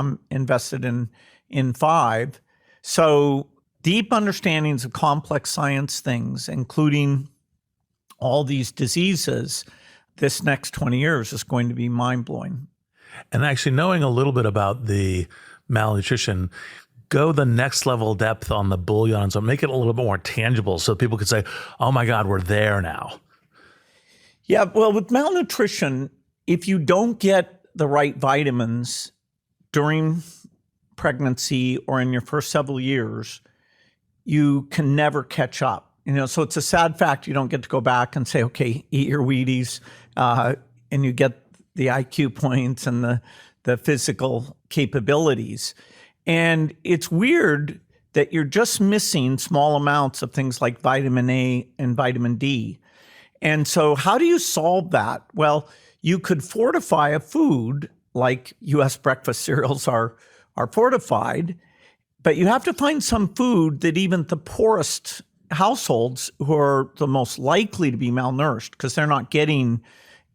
I'm invested in 5. So deep understandings of complex science things, including all these diseases, this next 20 years is going to be mind-blowing. And actually knowing a little bit about the malnutrition, go the next level depth on the bouillon. So make it a little bit more tangible so people could say, oh my God, we're there now. Yeah, well, with malnutrition, if you don't get the right vitamins during pregnancy or in your first several years, you can never catch up. So it's a sad fact you don't get to go back and say, okay, eat your Wheaties, and you get the IQ points and the physical capabilities. And it's weird that you're just missing small amounts of things like vitamin A and vitamin D. And so how do you solve that? Well, you could fortify a food like U.S. breakfast cereals are fortified, but you have to find some food that even the poorest households who are the most likely to be malnourished because they're not getting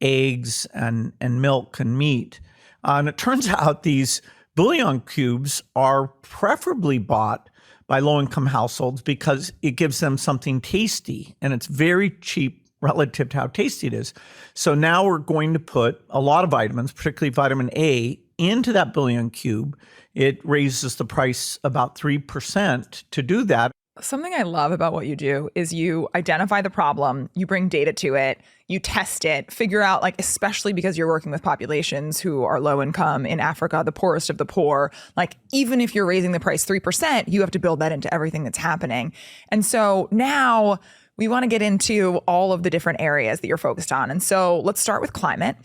eggs and milk and meat. And it turns out these bouillon cubes are preferably bought by low-income households because it gives them something tasty, and it's very cheap relative to how tasty it is. So now we're going to put a lot of vitamins, particularly vitamin A, into that bouillon cube. It raises the price about 3% to do that. Something I love about what you do is you identify the problem, you bring data to it, you test it, figure out, like, especially because you're working with populations who are low income in Africa, the poorest of the poor, like, even if you're raising the price 3%, you have to build that into everything that's happening. And so now we want to get into all of the different areas that you're focused on. And so let's start with climate.